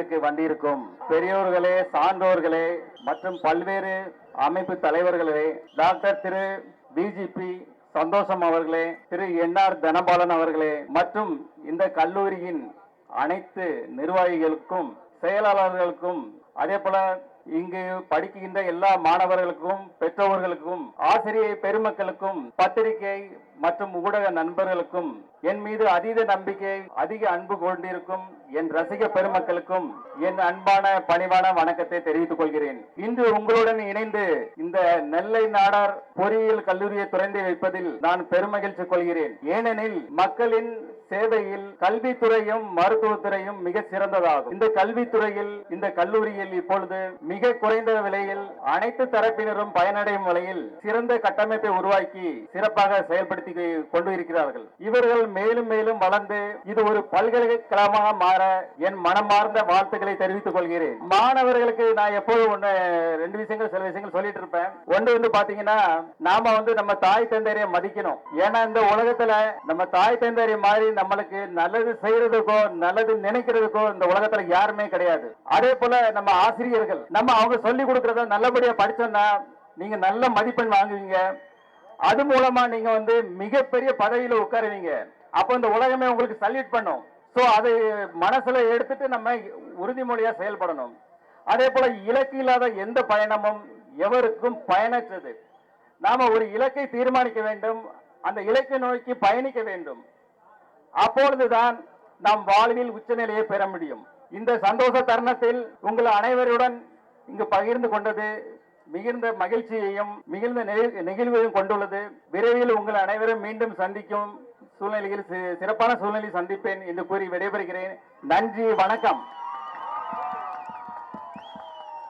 அரங்கிற்கு வந்திருக்கும் பெரியோர்களே, சான்றோர்களே மற்றும் பல்வேறு அமைப்பு தலைவர்களே, டாக்டர் திரு பிஜிபி சந்தோஷம் அவர்களே, திரு என்ஆர் தனபாலன் அவர்களே மற்றும் இந்த கல்லூரியின் அனைத்து நிர்வாகிகளுக்கும், செயலாளர்களுக்கும், அதே போல இங்கு படிக்கின்ற எல்லா மாணவர்களுக்கும், பெற்றோர்களுக்கும், ஆசிரியர் பெருமக்களுக்கும், பத்திரிகை மற்றும் ஊடக நண்பர்களுக்கும், என் மீது அதீத நம்பிக்கை, அதிக அன்பு கொண்டிருக்கும் என் ரசிக பெருமக்களுக்கும் என் அன்பான பணிவான வணக்கத்தை தெரிவித்துக் கொள்கிறேன். இன்று உங்களுடன் இணைந்து இந்த நெல்லை நாடார் பொறியியல் கல்லூரியை திறந்து வைப்பதில் நான் பெருமகிழ்ச்சி கொள்கிறேன். ஏனெனில் மக்களின் சேவையில் கல்வித்துறையும் மருத்துவத்துறையும் மிக சிறந்ததாகும். இந்த கல்வித்துறையில் இந்த கல்லூரியில் இப்பொழுது மிக குறைந்த விலையில் அனைத்து தரப்பினரும் பயனடையும் வகையில் சிறந்த கட்டமைப்பை உருவாக்கி சிறப்பாக செயல்படுத்தி கொண்டு இருக்கிறார்கள். இவர்கள் மேலும் மேலும் வளர்ந்து இது ஒரு பல்கலைக்கழகமாக மாற என் மனமார்ந்த வாழ்த்துக்களை தெரிவித்துக் கொள்கிறேன். மாணவர்களுக்கு நான் எப்போதும் சில விஷயங்கள் சொல்லிட்டு இருப்பேன். ஒன்று பாத்தீங்கன்னா, நாம நம்ம தாய் தந்தையை மதிக்கணும். ஏன்னா இந்த உலகத்துல நம்ம தாய் தந்தையை மாதிரி நம்மளுக்கு நல்லது செய்யறதுக்கோ நல்லது நினைக்கிறதுக்கோ இந்த உலகத்துல யாருமே கிடையாது. அதே போல நம்ம ஆசிரியர்கள் அவங்க சொல்லி கொடுக்கறத நல்லபடியா படிச்சோம்னா நீங்க நல்ல மதிப்பெண் வாங்குவீங்க. அது மூலமா நீங்க மிகப்பெரிய பதவியில உட்காருவீங்க. அப்ப இந்த உலகமே உங்களுக்கு சல்யூட் பண்ணும். சோ அதை மனசுல எடுத்துட்டு நம்ம உறுதிமொழியா செயல்படணும். அதே போல இலக்கு இல்லாத எந்த பயணமும் எவருக்கும் பயனற்றது. நாம ஒரு இலக்கை தீர்மானிக்க வேண்டும், அந்த இலக்கை நோக்கி பயணிக்க வேண்டும். அப்பொழுதுதான் நாம் வாழ்வில் உச்சநிலையை பெற முடியும். இந்த சந்தோஷ தருணத்தில் உங்கள் அனைவருடன் இங்கு பகிர்ந்து கொண்டது மிகுந்த மகிழ்ச்சியையும் மிகுந்த நெகிழ்வையும் கொண்டுள்ளது. விரைவில் உங்கள் அனைவரும் மீண்டும் சந்திக்கும் சூழ்நிலையில் சிறப்பான சூழ்நிலையில் சந்திப்பேன் என்று கூறி விடைபெறுகிறேன். நன்றி, வணக்கம்.